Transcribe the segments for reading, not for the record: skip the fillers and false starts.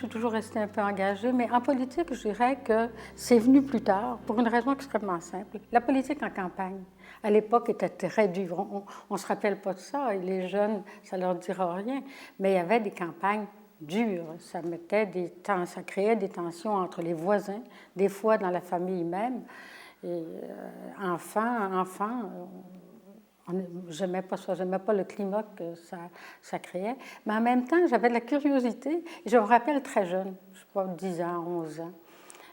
suis toujours restée un peu engagée, mais en politique, je dirais que c'est venu plus tard, pour une raison extrêmement simple. La politique en campagne, à l'époque, était très dure. On ne se rappelle pas de ça, et les jeunes, ça leur dira rien, mais il y avait des campagnes dures. Ça créait des tensions entre les voisins, des fois dans la famille même. Et enfants, j'aimais pas ça, j'aimais pas le climat que ça créait. Mais en même temps, j'avais de la curiosité. Et je me rappelle très jeune, je sais pas, 10 ans, 11 ans.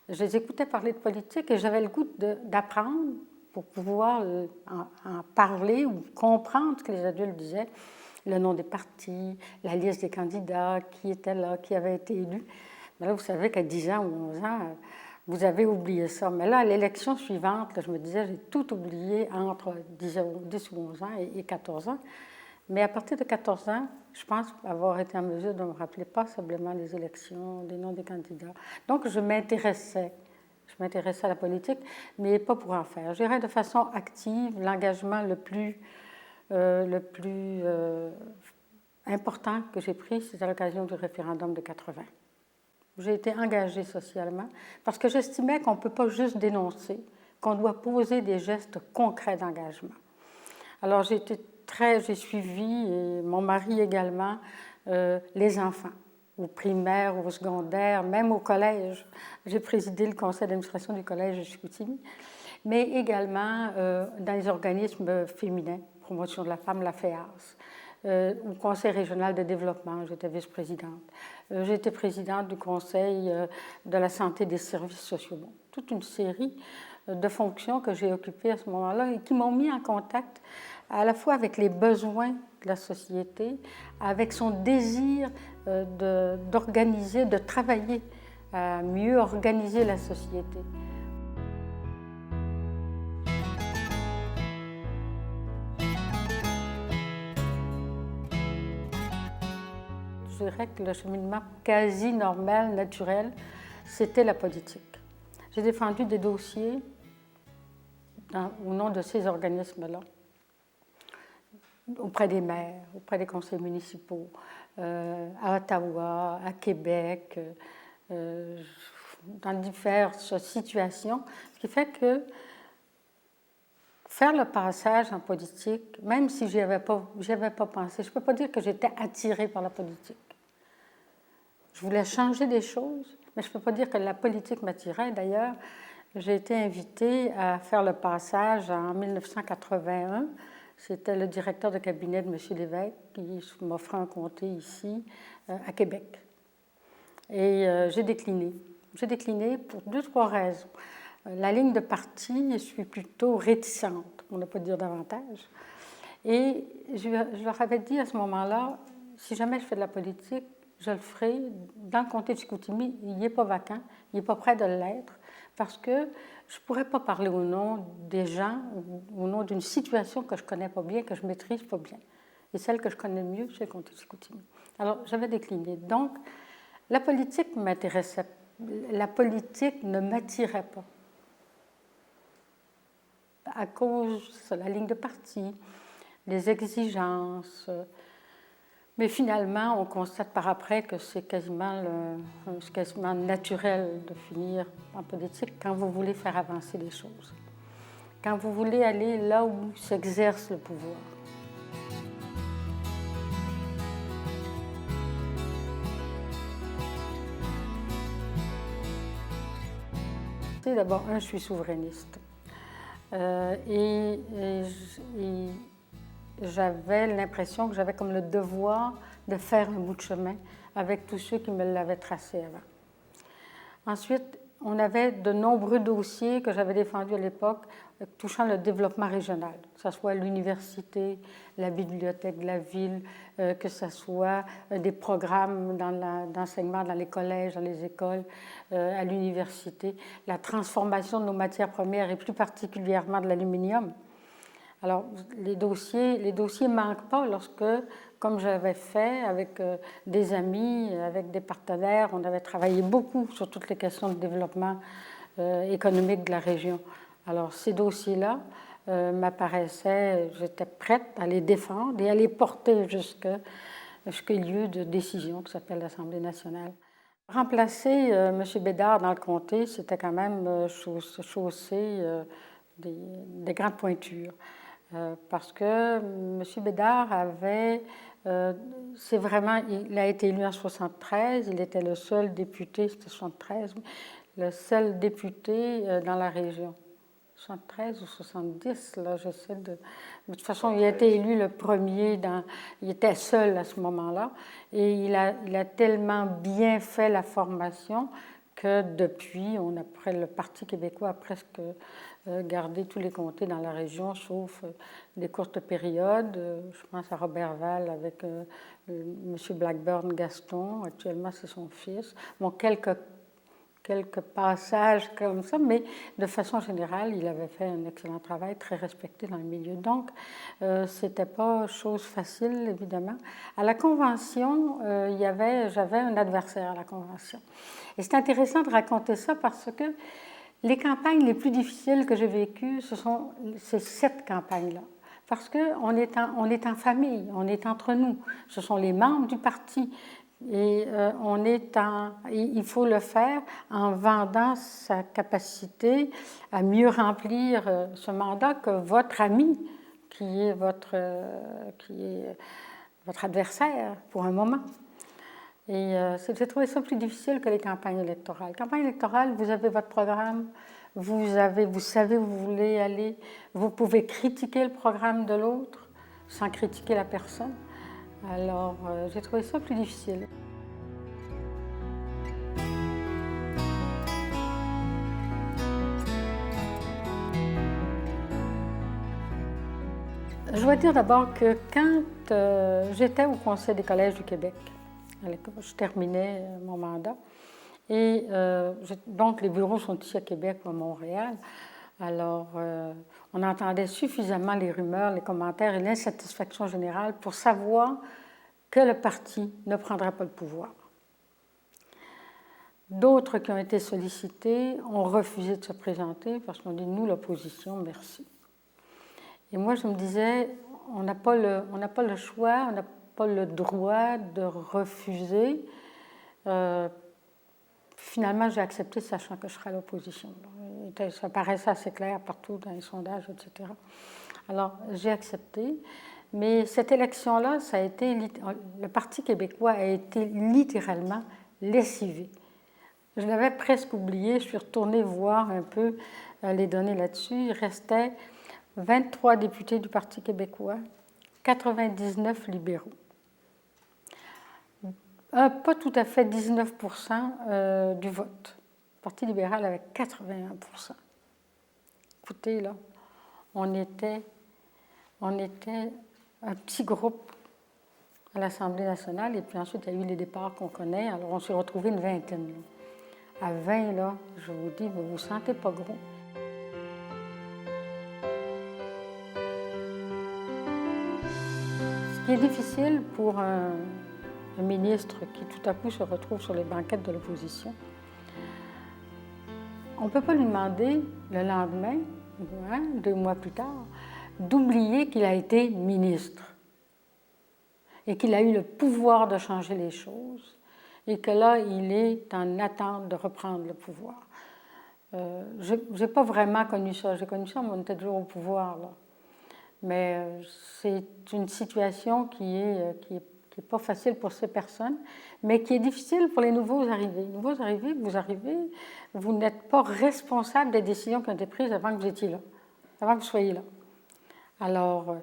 Je les écoutais parler de politique et j'avais le goût d'apprendre pour pouvoir en parler ou comprendre ce que les adultes disaient. Le nom des partis, la liste des candidats, qui était là, qui avait été élu. Mais là, vous savez qu'à 10 ans ou 11 ans, vous avez oublié ça. Mais là, à l'élection suivante, là, je me disais, j'ai tout oublié entre 10 ou 11 ans et 14 ans. Mais à partir de 14 ans, je pense avoir été en mesure de me rappeler passablement les élections, les noms des candidats. Donc, je m'intéressais à la politique, mais pas pour en faire. Je dirais de façon active, l'engagement le plus important que j'ai pris, c'est à l'occasion du référendum de 80. J'ai été engagée socialement parce que j'estimais qu'on ne peut pas juste dénoncer, qu'on doit poser des gestes concrets d'engagement. Alors j'ai suivi, et mon mari également, les enfants, au primaire, au secondaire, même au collège. J'ai présidé le conseil d'administration du collège de Chicoutimi, mais également dans les organismes féminins, promotion de la femme, la FEAS. Au Conseil régional de développement, j'étais vice-présidente. J'étais présidente du Conseil de la santé et des services sociaux. Bon, toute une série de fonctions que j'ai occupées à ce moment-là et qui m'ont mis en contact à la fois avec les besoins de la société, avec son désir d'organiser, de travailler à mieux organiser la société. Je dirais que le cheminement quasi normal, naturel, c'était la politique. J'ai défendu des dossiers au nom de ces organismes-là, auprès des maires, auprès des conseils municipaux, à Ottawa, à Québec, dans diverses situations, ce qui fait que faire le passage en politique, même si je n'y avais pas pensé, je ne peux pas dire que j'étais attirée par la politique. Je voulais changer des choses, mais je ne peux pas dire que la politique m'attirait. D'ailleurs, j'ai été invitée à faire le passage en 1981. C'était le directeur de cabinet de M. Lévesque qui m'offrait un comté ici, à Québec. Et j'ai décliné. J'ai décliné pour 2-3 raisons. La ligne de parti, je suis plutôt réticente, pour ne pas dire davantage. Et je leur avais dit à ce moment-là, si jamais je fais de la politique, je le ferai dans le comté de Chicoutimi. Il n'est pas vacant, il n'est pas prêt de l'être, parce que je ne pourrais pas parler au nom des gens, au nom d'une situation que je ne connais pas bien, que je ne maîtrise pas bien. Et celle que je connais le mieux, c'est le comté de Chicoutimi. Alors, j'avais décliné. Donc, la politique m'intéressait. La politique ne m'attirait pas. À cause de la ligne de parti, les exigences. Mais finalement, on constate par après que c'est quasiment naturel de finir en politique quand vous voulez faire avancer les choses, quand vous voulez aller là où s'exerce le pouvoir. D'abord, je suis souverainiste. Et j'avais l'impression que j'avais comme le devoir de faire un bout de chemin avec tous ceux qui me l'avaient tracé avant. Ensuite, on avait de nombreux dossiers que j'avais défendus à l'époque touchant le développement régional, que ce soit l'université, la bibliothèque de la ville, que ce soit des programmes d'enseignement dans les collèges, dans les écoles, à l'université, la transformation de nos matières premières et plus particulièrement de l'aluminium. Alors, les dossiers ne manquent pas lorsque, comme j'avais fait avec des amis, avec des partenaires, on avait travaillé beaucoup sur toutes les questions de développement économique de la région. Alors, ces dossiers-là m'apparaissaient, j'étais prête à les défendre et à les porter jusqu'au lieu de décision qui s'appelle l'Assemblée nationale. Remplacer M. Bédard dans le comté, c'était quand même chausser des grandes pointures. Parce que M. Bédard avait... c'est vraiment... Il a été élu en 1973, il était le seul député, c'était 1973, le seul député dans la région. 73 ou 70, là, j'essaie de... De toute façon, il a été élu le premier, il était seul à ce moment-là, et il a tellement bien fait la formation que depuis, après, le Parti québécois a presque gardé tous les comtés dans la région, sauf des courtes périodes. Je pense à Robertval avec M. Blackburn Gaston, actuellement c'est son fils. Bon, quelques passages comme ça, mais de façon générale, il avait fait un excellent travail, très respecté dans le milieu. Donc, ce n'était pas chose facile, évidemment. À la Convention, j'avais un adversaire à la Convention. Et c'est intéressant de raconter ça parce que les campagnes les plus difficiles que j'ai vécues, c'est cette campagne-là. Parce qu'on est en famille, on est entre nous. Ce sont les membres du parti. Et il faut le faire en vendant sa capacité à mieux remplir ce mandat que votre ami, qui est votre adversaire pour un moment. Et j'ai trouvé ça plus difficile que les campagnes électorales. Campagne électorale, vous avez votre programme, vous savez où vous voulez aller, vous pouvez critiquer le programme de l'autre sans critiquer la personne. Alors, j'ai trouvé ça plus difficile. Je dois dire d'abord que quand j'étais au Conseil des collèges du Québec, je terminais mon mandat, et donc les bureaux sont ici à Québec ou à Montréal, alors on entendait suffisamment les rumeurs, les commentaires et l'insatisfaction générale pour savoir que le parti ne prendrait pas le pouvoir. D'autres qui ont été sollicités ont refusé de se présenter parce qu'on dit « nous, l'opposition, merci ». Et moi, je me disais, on n'a pas le choix, on n'a pas le droit de refuser. Finalement, j'ai accepté, sachant que je serais à l'opposition. Ça paraissait assez clair partout dans les sondages, etc. Alors, j'ai accepté. Mais cette élection-là, le Parti québécois a été littéralement lessivé. Je l'avais presque oublié, je suis retournée voir un peu les données là-dessus. Il restait 23 députés du Parti québécois, 99 libéraux. Pas tout à fait 19% du vote. Le Parti libéral avait 81%. Écoutez, là, on était un petit groupe à l'Assemblée nationale, et puis ensuite, il y a eu les départs qu'on connaît. Alors, on s'est retrouvés une vingtaine. Là. À 20, là, je vous dis, vous ne vous sentez pas gros. Ce qui est difficile pour un ministre qui tout à coup se retrouve sur les banquettes de l'opposition, on ne peut pas lui demander le lendemain, 2 mois plus tard, d'oublier qu'il a été ministre et qu'il a eu le pouvoir de changer les choses et que là, il est en attente de reprendre le pouvoir. Je n'ai pas vraiment connu ça. J'ai connu ça, mais on était toujours au pouvoir, là. Mais c'est une situation qui est pas facile pour ces personnes, mais qui est difficile pour les nouveaux arrivés. Les nouveaux arrivés, vous n'êtes pas responsable des décisions qui ont été prises avant que vous étiez là, avant que vous soyez là. Alors,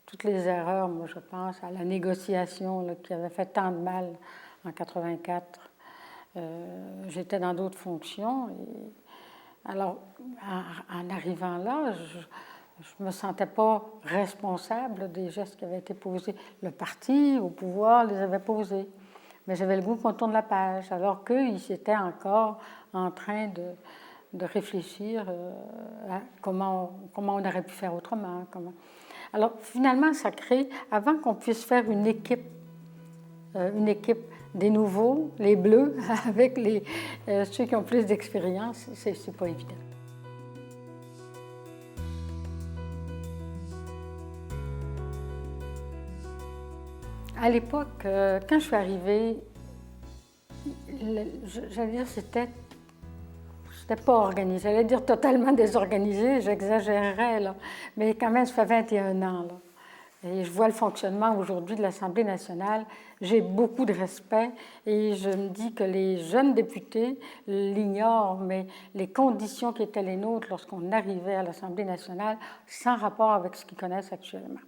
toutes les erreurs, moi je pense à la négociation là, qui avait fait tant de mal en 1984. J'étais dans d'autres fonctions. Et alors, en arrivant là, je ne me sentais pas responsable des gestes qui avaient été posés. Le parti, au pouvoir, les avait posés. Mais j'avais le goût qu'on tourne la page, alors qu'ils étaient encore en train de réfléchir à comment on aurait pu faire autrement. Alors, finalement, ça crée, avant qu'on puisse faire une équipe des nouveaux, les bleus, avec ceux qui ont plus d'expérience, c'est pas évident. À l'époque, quand je suis arrivée, j'allais dire, c'était pas organisé. J'allais dire totalement désorganisé, j'exagérerais, là. Mais quand même, ça fait 21 ans, là. Et je vois le fonctionnement aujourd'hui de l'Assemblée nationale. J'ai beaucoup de respect et je me dis que les jeunes députés l'ignorent, mais les conditions qui étaient les nôtres lorsqu'on arrivait à l'Assemblée nationale, sans rapport avec ce qu'ils connaissent actuellement.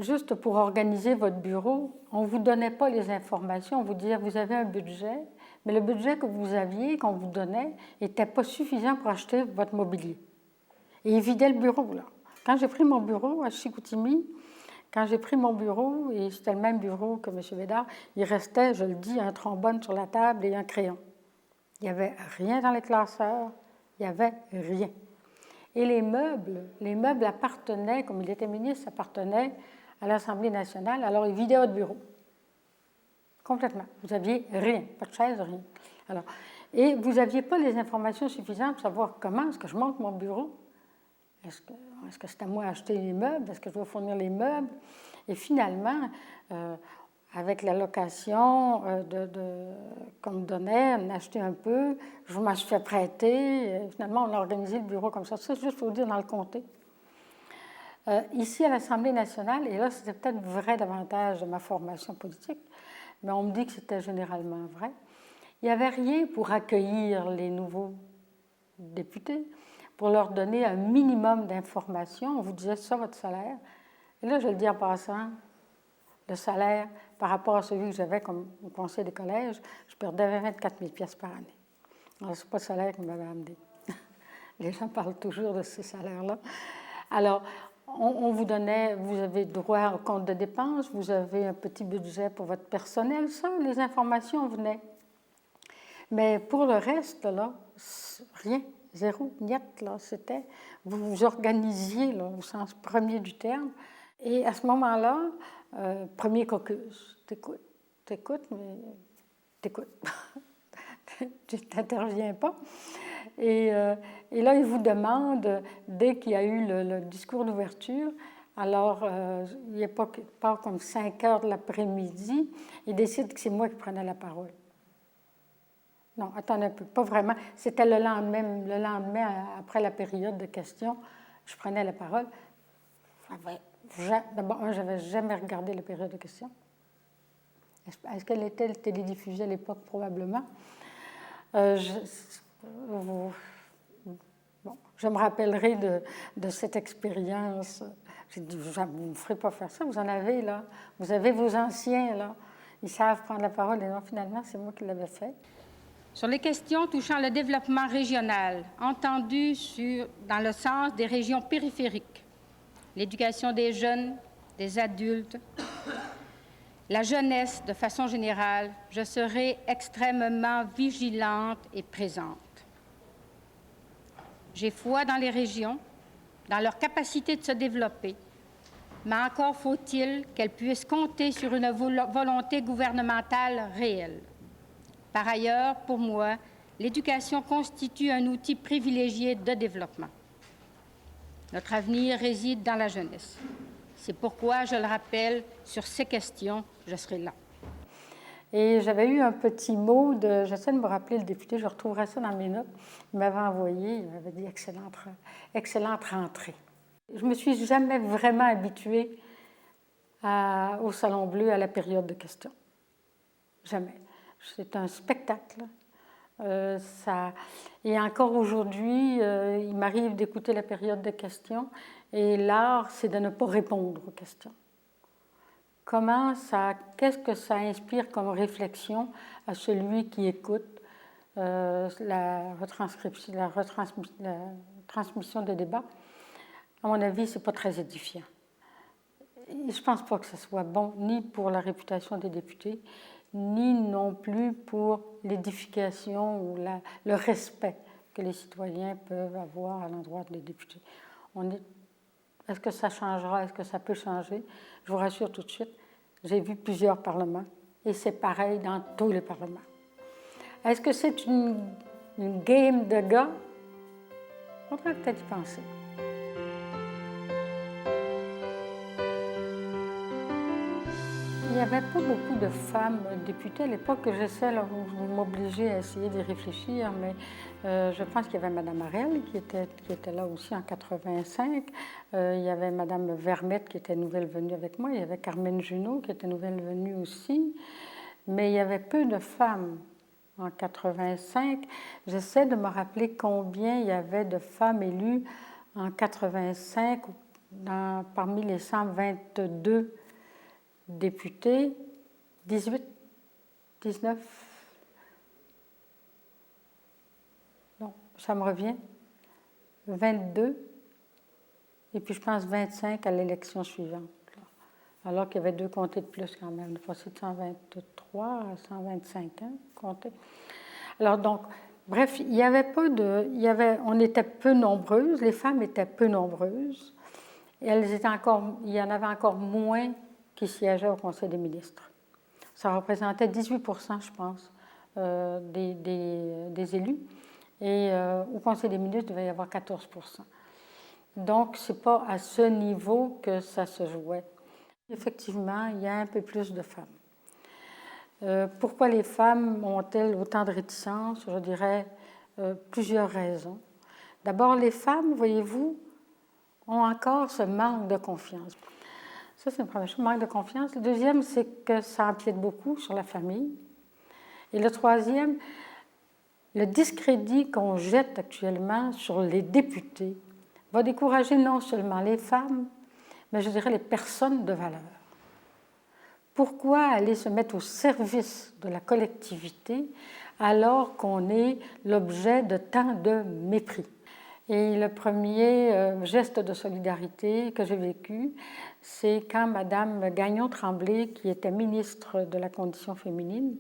Juste pour organiser votre bureau, on ne vous donnait pas les informations, on vous disait vous avez un budget, mais le budget que vous aviez, qu'on vous donnait, n'était pas suffisant pour acheter votre mobilier. Et il vidait le bureau, là. Quand j'ai pris mon bureau à Chicoutimi, et c'était le même bureau que M. Bédard, il restait, je le dis, un trombone sur la table et un crayon. Il n'y avait rien dans les classeurs, il n'y avait rien. Et les meubles appartenaient, comme il était ministre, appartenaient à l'Assemblée nationale, alors il vidait votre bureau. Complètement. Vous n'aviez rien, pas de chaise, rien. Alors, et vous n'aviez pas les informations suffisantes pour savoir comment est-ce que je monte mon bureau. Est-ce que c'est à moi d'acheter les meubles? Est-ce que je dois fournir les meubles? Et finalement, avec la location qu'on me donnait, on achetait un peu, je m'en suis fait prêter. Finalement, on a organisé le bureau comme ça. C'est juste pour vous dire dans le comté. Ici, à l'Assemblée nationale, et là, c'était peut-être vrai davantage de ma formation politique, mais on me dit que c'était généralement vrai, il n'y avait rien pour accueillir les nouveaux députés, pour leur donner un minimum d'informations. On vous disait ça, votre salaire. Et là, je le dis en passant, le salaire, par rapport à celui que j'avais comme au conseil des collèges, je perdais 24 000 $ par année. Alors, ce n'est pas le salaire qu'on m'avait amené. Les gens parlent toujours de ce salaire-là. Alors, on vous donnait, vous avez droit au compte de dépenses, vous avez un petit budget pour votre personnel, ça, les informations venaient. Mais pour le reste, là, rien, zéro, niet, là, c'était, vous vous organisiez, là, au sens premier du terme. Et à ce moment-là, premier caucus, t'écoutes, mais t'écoutes. Tu n'interviens pas. Et là, il vous demande, dès qu'il y a eu le discours d'ouverture, alors il n'y a pas comme 5 heures de l'après-midi, il décide que c'est moi qui prenais la parole. Non, attendez un peu, pas vraiment. C'était le lendemain, après la période de questions, je prenais la parole. D'abord, je n'avais jamais regardé la période de questions. Est-ce qu'elle était télédiffusée à l'époque? Probablement. Je me rappellerai de cette expérience. J'ai dit, vous ne me ferez pas faire ça, vous en avez là. Vous avez vos anciens là. Ils savent prendre la parole. Et non, finalement, c'est moi qui l'avais fait. Sur les questions touchant le développement régional, entendu dans le sens des régions périphériques, l'éducation des jeunes, des adultes, la jeunesse de façon générale, je serai extrêmement vigilante et présente. J'ai foi dans les régions, dans leur capacité de se développer, mais encore faut-il qu'elles puissent compter sur une volonté gouvernementale réelle. Par ailleurs, pour moi, l'éducation constitue un outil privilégié de développement. Notre avenir réside dans la jeunesse. C'est pourquoi, je le rappelle, sur ces questions, je serai là. Et j'avais eu un petit mot j'essaie de me rappeler le député, je retrouverai ça dans mes notes. Il m'avait envoyé, il m'avait dit excellente rentrée. Je ne me suis jamais vraiment habituée au Salon Bleu à la période de questions. Jamais. C'est un spectacle. Et encore aujourd'hui, il m'arrive d'écouter la période de questions et l'art, c'est de ne pas répondre aux questions. Qu'est-ce que ça inspire comme réflexion à celui qui écoute la transmission de débat? À mon avis, ce n'est pas très édifiant. Et je ne pense pas que ce soit bon ni pour la réputation des députés, ni non plus pour l'édification ou le respect que les citoyens peuvent avoir à l'endroit des députés. Est-ce que ça changera? Est-ce que ça peut changer? Je vous rassure tout de suite, j'ai vu plusieurs parlements et c'est pareil dans tous les parlements. Est-ce que c'est une game de gars? On devrait peut-être y penser. n'y avait pas beaucoup de femmes députées à l'époque. J'essaie, là, vous m'obligez à essayer d'y réfléchir, mais je pense qu'il y avait Mme Ariel qui était là aussi en 85. Il y avait Mme Vermette qui était nouvelle venue avec moi. Il y avait Carmen Junot qui était nouvelle venue aussi. Mais il y avait peu de femmes en 85. J'essaie de me rappeler combien il y avait de femmes élues en 85 parmi les 122 députés, 18, 19, non, ça me revient, 22, et puis je pense 25 à l'élection suivante, là. Alors qu'il y avait 2 comtés de plus quand même, passé de 123 à 125 comtés. Alors donc, bref, il y avait peu de, on était peu nombreuses, les femmes étaient peu nombreuses, et il y en avait encore moins qui siégeaient au Conseil des ministres. Ça représentait 18%, je pense, des élus. Et au Conseil des ministres, il devait y avoir 14%. Donc, ce n'est pas à ce niveau que ça se jouait. Effectivement, il y a un peu plus de femmes. Pourquoi les femmes ont-elles autant de réticence? Je dirais plusieurs raisons. D'abord, les femmes, voyez-vous, ont encore ce manque de confiance. Ça, c'est une première chose, manque de confiance. Le deuxième, c'est que ça empiète beaucoup sur la famille. Et le troisième, le discrédit qu'on jette actuellement sur les députés va décourager non seulement les femmes, mais je dirais les personnes de valeur. Pourquoi aller se mettre au service de la collectivité alors qu'on est l'objet de tant de mépris? Et le premier geste de solidarité que j'ai vécu, c'est quand Mme Gagnon-Tremblay, qui était ministre de la Condition féminine,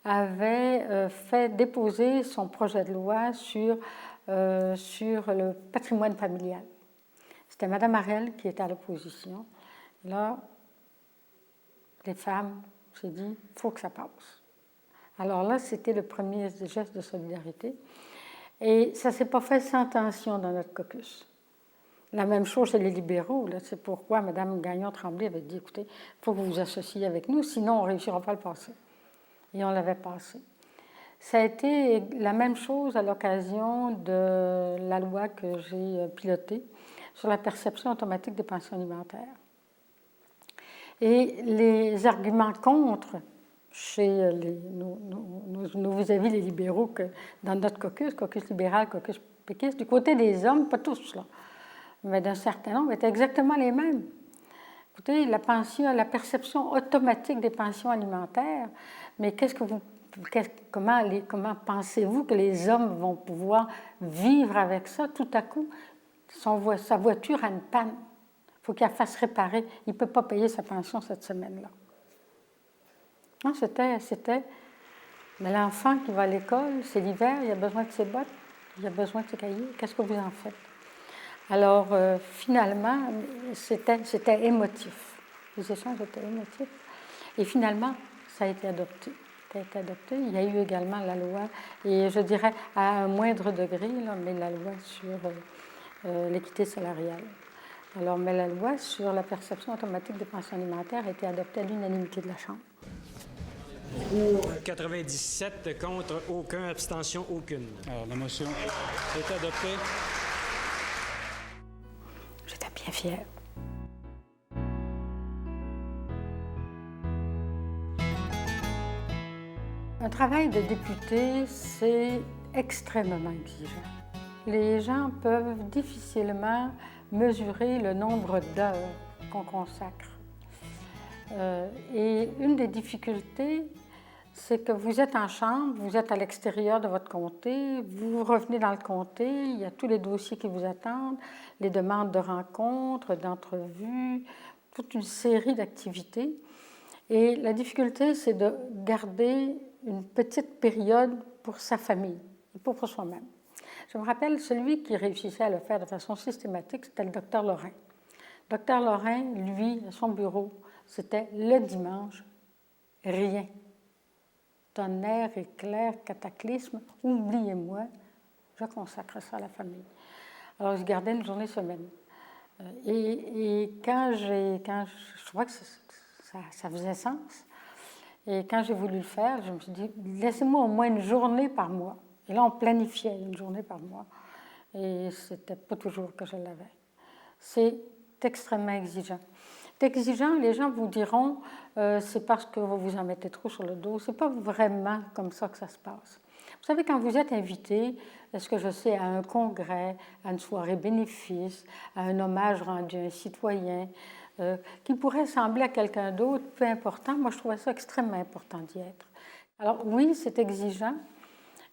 avait fait déposer son projet de loi sur le patrimoine familial. C'était Mme Ariel qui était à l'opposition. Là, les femmes, j'ai dit, il faut que ça passe. Alors là, c'était le premier geste de solidarité. Et ça ne s'est pas fait sans tension dans notre caucus. La même chose chez les libéraux. C'est pourquoi Mme Gagnon-Tremblay avait dit, écoutez, il faut que vous vous associez avec nous, sinon on ne réussira pas à le passer. Et on l'avait passé. Ça a été la même chose à l'occasion de la loi que j'ai pilotée sur la perception automatique des pensions alimentaires. Et les arguments contre chez nos vis-à-vis les libéraux, que dans notre caucus libéral, caucus péquiste, du côté des hommes, pas tous là, mais d'un certain nombre, étaient exactement les mêmes. Écoutez, la perception automatique des pensions alimentaires, mais comment pensez-vous que les hommes vont pouvoir vivre avec ça? Tout à coup, sa voiture a une panne. Il faut qu'il la fasse réparer. Il ne peut pas payer sa pension cette semaine-là. Non, c'était... Mais l'enfant qui va à l'école, c'est l'hiver, il a besoin de ses bottes, il a besoin de ses cahiers. Qu'est-ce que vous en faites? Alors, finalement, c'était émotif. Les échanges étaient émotifs. Et finalement, ça a été adopté. Il y a eu également la loi, et je dirais à un moindre degré, là, mais la loi sur l'équité salariale. Alors, mais la loi sur la perception automatique des pensions alimentaires a été adoptée à l'unanimité de la Chambre. Pour 97, contre aucun, abstention aucune. Alors, la motion est adoptée. J'étais bien fière. Un travail de député, c'est extrêmement exigeant. Les gens peuvent difficilement mesurer le nombre d'heures qu'on consacre. Et une des difficultés, c'est que vous êtes en chambre, vous êtes à l'extérieur de votre comté, vous revenez dans le comté, il y a tous les dossiers qui vous attendent, les demandes de rencontres, d'entrevues, toute une série d'activités. Et la difficulté, c'est de garder une petite période pour sa famille et pour soi-même. Je me rappelle, celui qui réussissait à le faire de façon systématique, c'était le docteur Lorrain. Le docteur Lorrain, lui, à son bureau, c'était le dimanche, rien. Tonnerre, éclair, cataclysme, oubliez-moi, je consacre ça à la famille. Alors, je gardais une journée semaine. Et quand je trouvais que ça ça faisait sens. Et quand j'ai voulu le faire, je me suis dit, laissez-moi au moins une journée par mois. Et là, on planifiait une journée par mois. Et c'était pas toujours que je l'avais. C'est extrêmement exigeant. C'est exigeant, les gens vous diront, c'est parce que vous vous en mettez trop sur le dos. C'est pas vraiment comme ça que ça se passe. Vous savez, quand vous êtes invité, est-ce que je sais, à un congrès, à une soirée bénéfice, à un hommage rendu à un citoyen, qui pourrait sembler à quelqu'un d'autre peu important, moi je trouvais ça extrêmement important d'y être. Alors oui, c'est exigeant,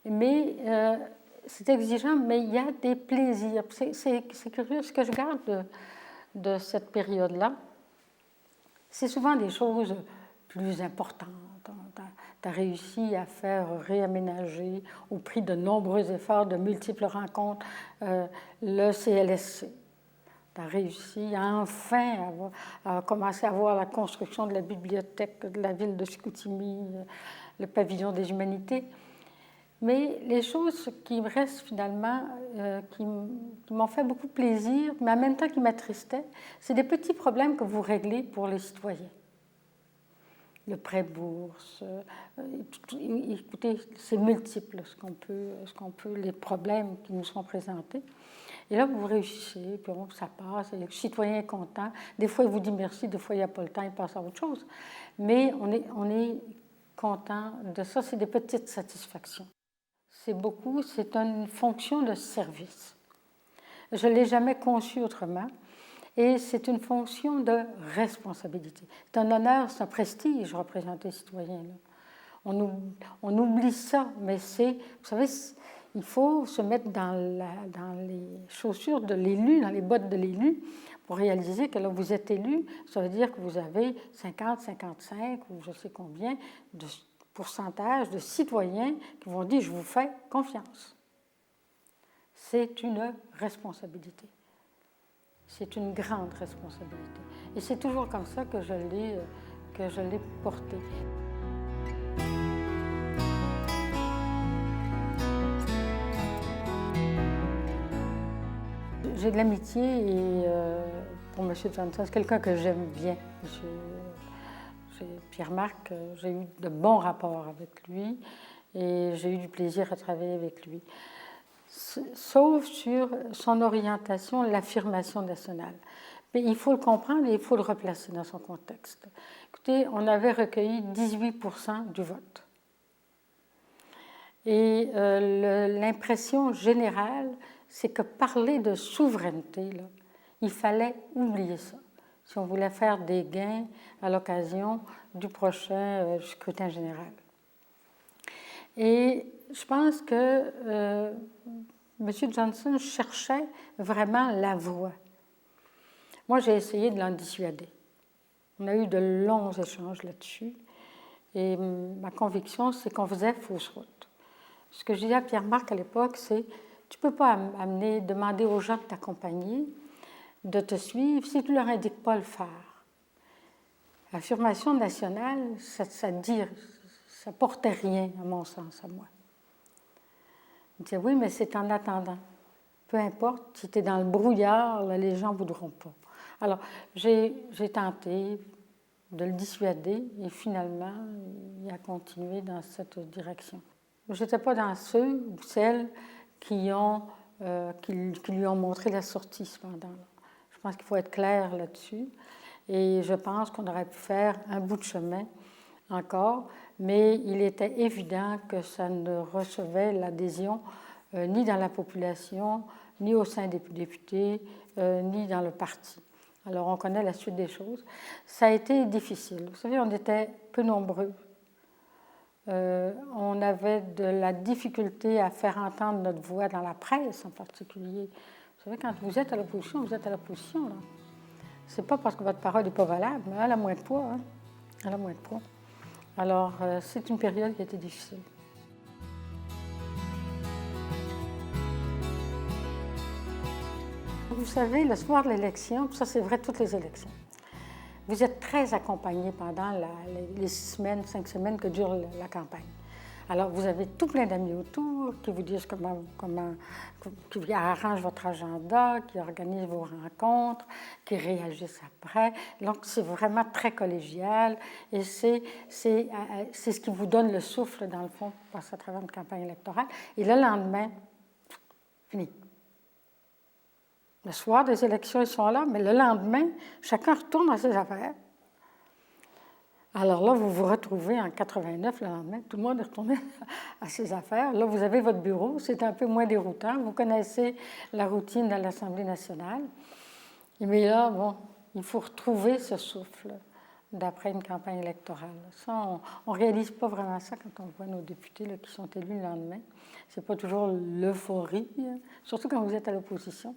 mais il y a des plaisirs. C'est curieux, ce que je garde de cette période-là, c'est souvent des choses plus importantes. Tu as réussi à faire réaménager, au prix de nombreux efforts, de multiples rencontres, le CLSC. Tu as réussi à enfin à commencer à voir la construction de la bibliothèque de la ville de Chicoutimi, le pavillon des humanités. Mais les choses qui me restent finalement, qui m'ont fait beaucoup plaisir, mais en même temps qui m'attristaient, c'est des petits problèmes que vous réglez pour les citoyens. Le prêt-bourse, écoutez, c'est multiple ce qu'on peut, les problèmes qui nous sont présentés. Et là, vous réussissez, puis ça passe, et le citoyen est content. Des fois, il vous dit merci, des fois, il n'y a pas le temps, il passe à autre chose. Mais on est content de ça, c'est des petites satisfactions. C'est une fonction de service. Je ne l'ai jamais conçue autrement. Et c'est une fonction de responsabilité. C'est un honneur, c'est un prestige, représenter les citoyens. Là. On oublie ça, mais vous savez, il faut se mettre dans les chaussures de l'élu, dans les bottes de l'élu, pour réaliser que là, vous êtes élu, ça veut dire que vous avez 50, 55 ou je sais combien de pourcentage de citoyens qui vont dire « je vous fais confiance ». C'est une responsabilité. C'est une grande responsabilité. Et c'est toujours comme ça que je l'ai portée. J'ai de l'amitié pour M. Johnson. C'est quelqu'un que j'aime bien. Pierre-Marc, j'ai eu de bons rapports avec lui et j'ai eu du plaisir à travailler avec lui. Sauf sur son orientation, l'affirmation nationale. Mais il faut le comprendre et il faut le replacer dans son contexte. Écoutez, on avait recueilli 18% du vote. Et l'impression générale, c'est que parler de souveraineté, là, il fallait oublier ça, si on voulait faire des gains à l'occasion du prochain scrutin général. Et je pense que M. Johnson cherchait vraiment la voie. Moi, j'ai essayé de l'en dissuader. On a eu de longs échanges là-dessus. Et ma conviction, c'est qu'on faisait fausse route. Ce que je disais à Pierre-Marc à l'époque, c'est tu ne peux pas demander aux gens de t'accompagner, de te suivre, si tu ne leur indiques pas le faire. L'affirmation nationale, ça ne portait rien, à mon sens, à moi. Il disait, oui, mais c'est en attendant. Peu importe, si tu es dans le brouillard, là, les gens ne voudront pas. Alors, j'ai tenté de le dissuader et finalement, il a continué dans cette direction. Je n'étais pas dans ceux ou celles qui lui ont montré la sortie, cependant. Je pense qu'il faut être clair là-dessus. Et je pense qu'on aurait pu faire un bout de chemin encore, mais il était évident que ça ne recevait l'adhésion ni dans la population, ni au sein des députés, ni dans le parti. Alors, on connaît la suite des choses. Ça a été difficile. Vous savez, on était peu nombreux. On avait de la difficulté à faire entendre notre voix dans la presse en particulier. Vous savez, quand vous êtes à l'opposition, vous êtes à l'opposition. Ce n'est pas parce que votre parole n'est pas valable, mais elle a moins de poids. Hein? Elle a moins de poids. Alors, c'est une période qui a été difficile. Vous savez, le soir de l'élection, ça c'est vrai toutes les élections, vous êtes très accompagnés pendant les 6 semaines, 5 semaines que dure la campagne. Alors, vous avez tout plein d'amis autour qui vous disent qui arrangent votre agenda, qui organisent vos rencontres, qui réagissent après. Donc, c'est vraiment très collégial et c'est ce qui vous donne le souffle, dans le fond, pour passer à travers une campagne électorale. Et le lendemain, fini. Le soir des élections, ils sont là, mais le lendemain, chacun retourne à ses affaires. Alors là, vous vous retrouvez en 89, le lendemain, tout le monde est retourné à ses affaires. Là, vous avez votre bureau, c'est un peu moins déroutant. Vous connaissez la routine de l'Assemblée nationale. Mais là, bon, il faut retrouver ce souffle d'après une campagne électorale. Ça, on ne réalise pas vraiment ça quand on voit nos députés là, qui sont élus le lendemain. Ce n'est pas toujours l'euphorie, surtout quand vous êtes à l'opposition.